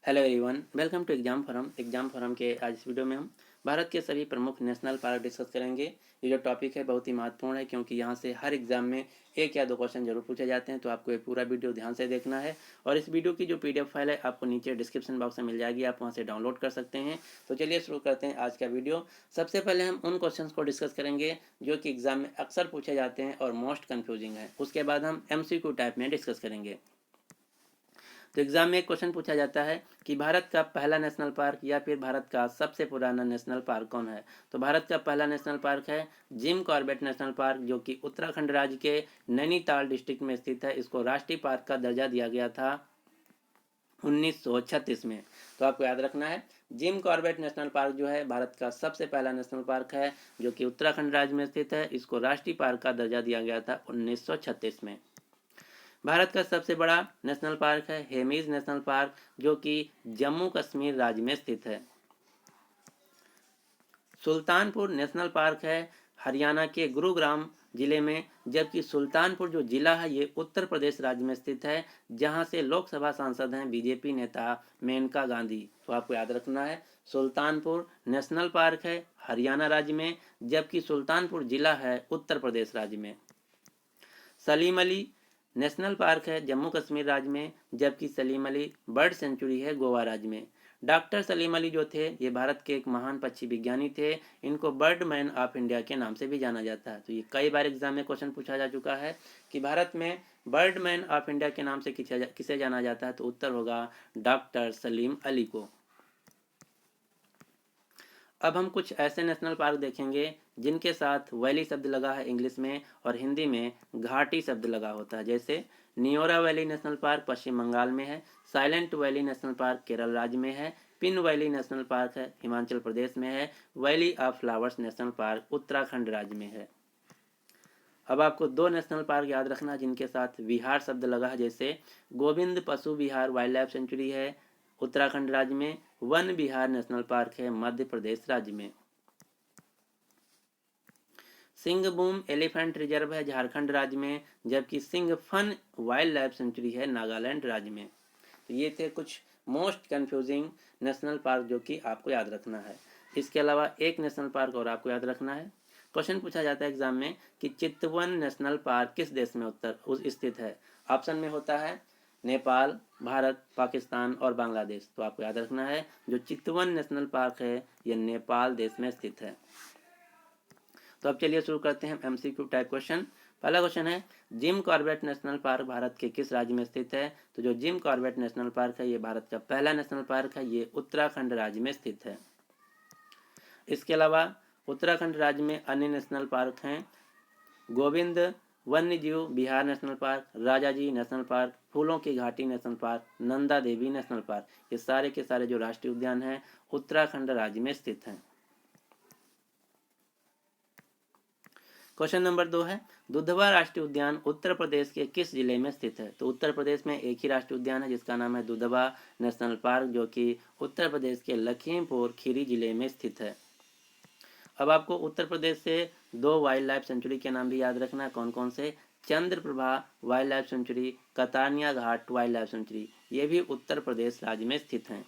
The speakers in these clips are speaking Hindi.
Hello everyone, welcome to exam forum के आज इस वीडियो में हम भारत के सभी प्रमुख नेशनल पार्क डिस्कस करेंगे। ये जो टॉपिक है बहुत ही महत्वपूर्ण है क्योंकि यहाँ से हर एग्जाम में एक या दो क्वेश्चन जरूर पूछे जाते हैं, तो आपको ये पूरा वीडियो ध्यान से देखना है। और इस वीडियो की जो PDF फाइल है आपको नीचे डिस्क्रिप्शन बॉक्स में मिल जाएगी, आप वहाँ से डाउनलोड कर सकते हैं। तो चलिए शुरू करते हैं आज का वीडियो। सबसे पहले हम उन क्वेश्चन को डिस्कस करेंगे जो कि एग्जाम में अक्सर पूछे जाते हैं और मोस्ट कन्फ्यूजिंग है। उसके बाद हम MCQ टाइप में डिस्कस करेंगे। तो एग्जाम में एक क्वेश्चन पूछा जाता है कि भारत का पहला नेशनल पार्क या फिर भारत का सबसे पुराना नेशनल पार्क कौन है। तो भारत का पहला नेशनल पार्क है जिम कॉर्बेट नेशनल पार्क, जो कि उत्तराखंड राज्य के नैनीताल डिस्ट्रिक्ट में स्थित है। इसको राष्ट्रीय पार्क का दर्जा दिया गया था 1936 में। तो आपको याद रखना है, जिम कॉर्बेट नेशनल पार्क जो है भारत का सबसे पहला नेशनल पार्क है, जो कि उत्तराखंड राज्य में स्थित है। इसको राष्ट्रीय पार्क का दर्जा दिया गया था 1936 में। भारत का सबसे बड़ा नेशनल पार्क है हेमीज नेशनल पार्क, जो कि जम्मू कश्मीर राज्य में स्थित है। सुल्तानपुर नेशनल पार्क है हरियाणा के गुरुग्राम जिले में, जबकि सुल्तानपुर जो जिला है ये उत्तर प्रदेश राज्य में स्थित है, जहां से लोकसभा सांसद हैं बीजेपी नेता मेनका गांधी। तो आपको याद रखना है, सुल्तानपुर नेशनल पार्क है हरियाणा राज्य में, जबकि सुल्तानपुर जिला है उत्तर प्रदेश राज्य में। सलीम अली नेशनल पार्क है जम्मू कश्मीर राज्य में, जबकि सलीम अली बर्ड सेंचुरी है गोवा राज्य में। डॉक्टर सलीम अली जो थे ये भारत के एक महान पक्षी विज्ञानी थे। इनको बर्ड मैन ऑफ इंडिया के नाम से भी जाना जाता है। तो ये कई बार एग्जाम में क्वेश्चन पूछा जा चुका है कि भारत में बर्ड मैन ऑफ इंडिया के नाम से किसे जाना जाता है। तो उत्तर होगा डॉक्टर सलीम अली को। अब हम कुछ ऐसे नेशनल पार्क देखेंगे जिनके साथ वैली शब्द लगा है इंग्लिश में, और हिंदी में घाटी शब्द लगा होता है। जैसे नियोरा वैली नेशनल पार्क पश्चिम बंगाल में है, silent valley national park Kerala राज्य में है, पिन वैली नेशनल पार्क है हिमाचल प्रदेश में है, valley of flowers national park Uttarakhand राज्य में है। अब आपको दो नेशनल पार्क याद रखना जिनके साथ विहार शब्द लगा है। जैसे गोविंद पशु विहार वाइल्ड लाइफ सेंचुरी है उत्तराखंड राज्य में, वन विहार नेशनल पार्क है मध्य प्रदेश राज्य में। सिंहभूम एलिफेंट रिजर्व है झारखंड राज्य में, जबकि Singphan wildlife sanctuary है नागालैंड राज्य में। तो ये थे कुछ मोस्ट कंफ्यूजिंग नेशनल पार्क जो कि आपको याद रखना है। इसके अलावा एक नेशनल पार्क और आपको याद रखना है। क्वेश्चन पूछा जाता है एग्जाम में कि चितवन नेशनल पार्क किस देश में स्थित है। ऑप्शन में होता है नेपाल, भारत, पाकिस्तान और बांग्लादेश। तो आपको याद रखना है जो चितवन नेशनल पार्क है यह नेपाल देश में स्थित है। तो अब चलिए शुरू करते हैं MCQ टाइप क्वेश्चन। पहला क्वेश्चन है Jim Corbett national park Bharat के किस राज्य में स्थित है। तो जो जिम कॉर्बेट नेशनल पार्क है ये भारत का पहला नेशनल पार्क है, ये उत्तराखंड राज्य में स्थित है। इसके अलावा उत्तराखंड राज्य में अन्य नेशनल पार्क हैं गोविंद वन्य जीव Bihar national park, Rajaji national park, फूलों की घाटी national park, Nanda Devi national park. ये सारे के सारे जो राष्ट्रीय उद्यान हैं उत्तराखंड राज्य में स्थित हैं। क्वेश्चन नंबर 2 है दुधवा राष्ट्रीय उद्यान उत्तर प्रदेश के किस जिले में स्थित है। तो उत्तर प्रदेश में एक ही राष्ट्रीय उद्यान है जिसका नाम है दुधवा नेशनल पार्क, जो कि उत्तर प्रदेश के लखीमपुर खीरी जिले में स्थित है। अब आपको उत्तर प्रदेश से दो वाइल्ड लाइफ सेंचुरी के नाम भी याद रखना है। कौन कौन से? चंद्रप्रभा वाइल्ड लाइफ सेंचुरी, कतानिया घाट वाइल्ड लाइफ सेंचुरी, ये भी उत्तर प्रदेश राज्य में स्थित हैं।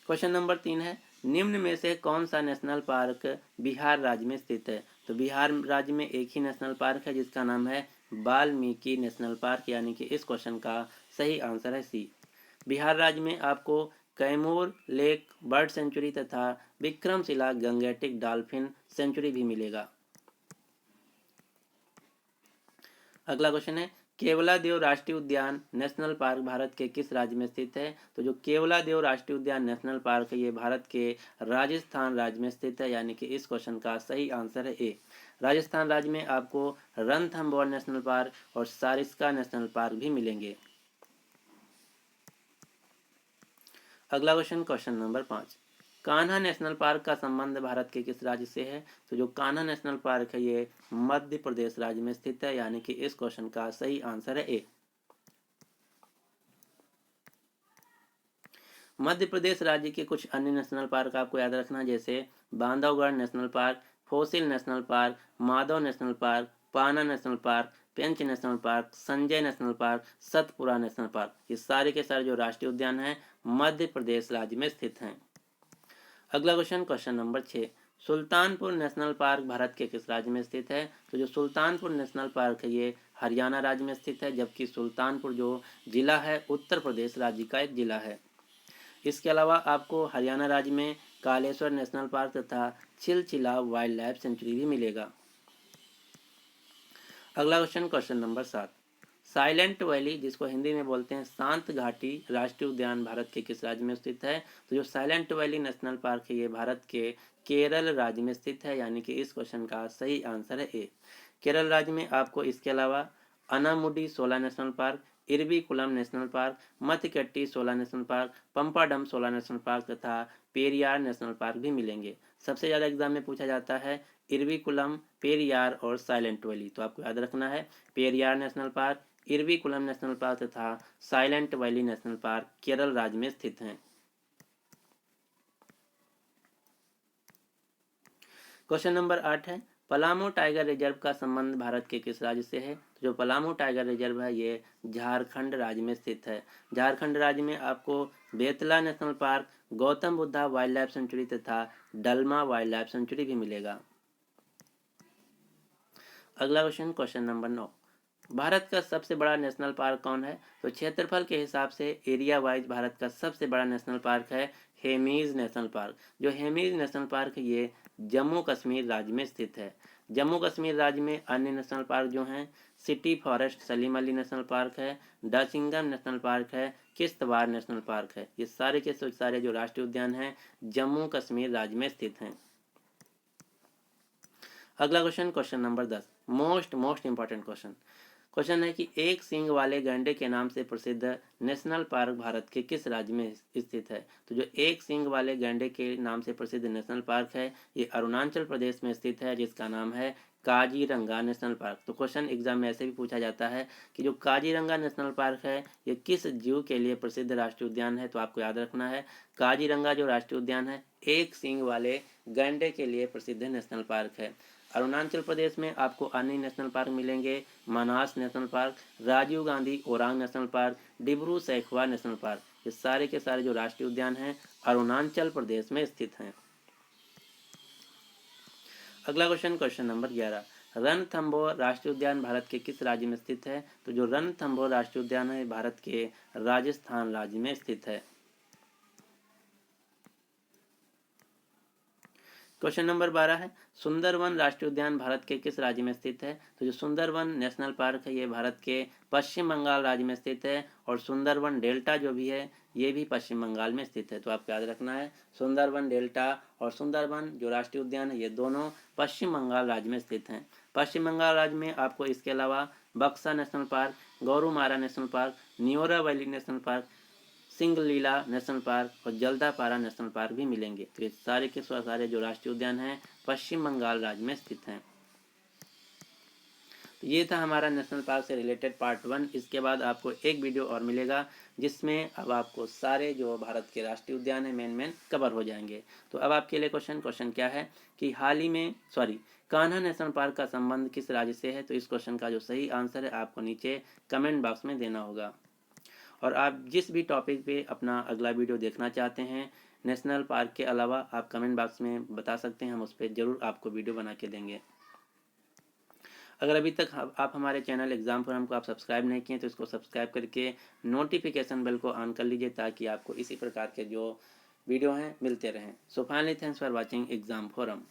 क्वेश्चन नंबर 3 है निम्न में से कौन सा नेशनल पार्क बिहार राज्य में स्थित है। तो बिहार राज्य में एक ही नेशनल पार्क है जिसका नाम है वाल्मीकि नेशनल पार्क, यानी कि इस क्वेश्चन का सही आंसर है सी। बिहार राज्य में आपको कैमूर लेक बर्ड सेंचुरी तथा विक्रमशिला गंगेटिक डॉल्फिन सेंचुरी भी मिलेगा। अगला क्वेश्चन है केवलादेव राष्ट्रीय उद्यान नेशनल पार्क भारत के किस राज्य में स्थित है। तो जो केवलादेव राष्ट्रीय उद्यान नेशनल पार्क है ये भारत के राजस्थान राज्य में स्थित है, यानी कि इस क्वेश्चन का सही आंसर है ए। राजस्थान राज्य में आपको रणथंबोर नेशनल पार्क और सारिस्का नेशनल पार्क भी मिलेंगे। अगला question, question number 5, Kanha national park का संबंध भारत के किस राज्य से है। तो जो कान्हा नेशनल पार्क है ये मध्य प्रदेश राज्य में स्थित है, यानी कि इस क्वेश्चन का सही आंसर है ए। मध्य प्रदेश राज्य के कुछ अन्य नेशनल पार्क आपको याद रखना, जैसे Bandhavgarh national park, fossil national park, Madhav national park, Panna national park, Pench national park, Sanjay national park, Satpura national park, ये सारे के सारे जो राष्ट्रीय उद्यान हैं मध्य प्रदेश राज्य में स्थित हैं। अगला question, question number 6, Sultanpur national park Bharat के किस राज्य में स्थित है? तो जो सुल्तानपुर नेशनल पार्क है ये हरियाणा राज्य में स्थित है, जबकि सुल्तानपुर जो जिला है उत्तर प्रदेश राज्य का एक जिला है। इसके अलावा आपको हरियाणा राज्य में कालेश्वर नेशनल पार्क तथा चिलचिला वाइल्ड लाइफ सेंचुरी भी मिलेगा। अगला question, question number 7, silent valley जिसको हिंदी में बोलते हैं शांत घाटी राष्ट्रीय उद्यान भारत के किस राज्य में स्थित है? तो जो साइलेंट वैली नेशनल पार्क है ये भारत के केरल राज्य में स्थित है, यानी कि इस क्वेश्चन का सही आंसर है ए। केरल राज्य में आपको इसके अलावा Anamudi 16 national park, Eravikulam national park, Mathikettan 16 national park, Pampadum 16 national park तथा पेरियार नेशनल पार्क भी मिलेंगे। सबसे ज़्यादा एग्जाम में पूछा जाता है इरविकुलम, पेरियार और साइलेंट वैली, तो आपको याद रखना है Periyar national park, Eravikulam national park तथा silent valley national park Kerala राज्य में स्थित हैं। क्वेश्चन नंबर 8 है, पलामू टाइगर रिजर्व का संबंध भारत के किस राज्य से है? तो जो पलामू टाइगर रिजर्व है ये झारखंड राज्य में स्थित है। झारखंड राज्य में आपको Betla national park, Gautam Buddha wild life sanctuary तथा डलमा वाइल्ड लाइफ सेंचुरी भी मिलेगा। अगला क्वेश्चन, क्वेश्चन नंबर 9, भारत का सबसे बड़ा नेशनल पार्क कौन है? तो क्षेत्रफल के हिसाब से एरिया वाइज भारत का सबसे बड़ा नेशनल पार्क है हेमीज नेशनल पार्क। जो हेमीज नेशनल पार्क है ये जम्मू कश्मीर राज्य में स्थित है। जम्मू कश्मीर राज्य में अन्य नेशनल पार्क जो हैं city forest Salim Ali national park है, डासिंगम नेशनल पार्क है, किश्तवाड़ नेशनल पार्क है। ये सारे के सारे जो राष्ट्रीय उद्यान हैं जम्मू कश्मीर राज्य में स्थित हैं। अगला question, question number 10, most important question है कि एक सींग वाले गैंडे के नाम से प्रसिद्ध नेशनल पार्क भारत के किस राज्य में स्थित है? तो जो एक सींग वाले गैंडे के नाम से प्रसिद्ध नेशनल पार्क है ये अरुणाचल प्रदेश में स्थित है, जिसका नाम है काजीरंगा नेशनल पार्क। तो क्वेश्चन एग्जाम में ऐसे भी पूछा जाता है कि जो काजीरंगा नेशनल पार्क है ये किस जीव के लिए प्रसिद्ध राष्ट्रीय उद्यान है? तो आपको याद रखना है काजीरंगा जो राष्ट्रीय उद्यान है एक सींग वाले गैंडे के लिए प्रसिद्ध नेशनल पार्क है। अरुणाचल प्रदेश में आपको अन्य नेशनल पार्क मिलेंगे Manas national park, Rajiv Gandhi Orang national park, Dibru Saikhowa national park. ये सारे के सारे जो राष्ट्रीय उद्यान हैं अरुणाचल प्रदेश में स्थित हैं। अगला क्वेश्चन, क्वेश्चन नंबर 11, रणथंभौर राष्ट्रीय उद्यान भारत के किस राज्य में स्थित है? तो जो रणथंभौर राष्ट्रीय उद्यान है भारत के राजस्थान राज्य में स्थित है। क्वेश्चन नंबर 12 है, सुंदरवन राष्ट्रीय उद्यान भारत के किस राज्य में स्थित है? तो जो सुंदरवन नेशनल पार्क है ये भारत के पश्चिम बंगाल राज्य में स्थित है, और सुंदरवन डेल्टा जो भी है ये भी पश्चिम बंगाल में स्थित है। तो आपको याद रखना है सुंदरवन डेल्टा और सुंदरवन जो राष्ट्रीय उद्यान है ये दोनों पश्चिम बंगाल राज्य में स्थित हैं। पश्चिम बंगाल राज्य में आपको इसके अलावा Buxa national park, Gorumara national park, Neora valley national park, Singalila national park और जल्दापारा नेशनल पार्क भी मिलेंगे। तो ये सारे के सारे जो राष्ट्रीय उद्यान हैं पश्चिम बंगाल राज्य में स्थित हैं। तो ये था हमारा नेशनल पार्क से रिलेटेड पार्ट 1। इसके बाद आपको एक वीडियो और मिलेगा जिसमें अब आपको सारे जो भारत के राष्ट्रीय उद्यान है मेन कवर हो जाएंगे। तो अब आपके लिए क्वेश्चन क्या है कि हाल ही में कान्हा नेशनल पार्क का संबंध किस राज्य से है? तो इस क्वेश्चन का जो सही आंसर है आपको नीचे कमेंट बॉक्स में देना होगा। और आप जिस भी टॉपिक पे अपना अगला वीडियो देखना चाहते हैं नेशनल पार्क के अलावा आप कमेंट बॉक्स में बता सकते हैं, हम उस पर ज़रूर आपको वीडियो बना के देंगे। अगर अभी तक आप हमारे चैनल एग्जाम फोरम को आप सब्सक्राइब नहीं किए तो इसको सब्सक्राइब करके नोटिफिकेशन बेल को ऑन कर लीजिए ताकि आपको इसी प्रकार के जो वीडियो हैं मिलते रहें। So finally thanks for watching exam forum.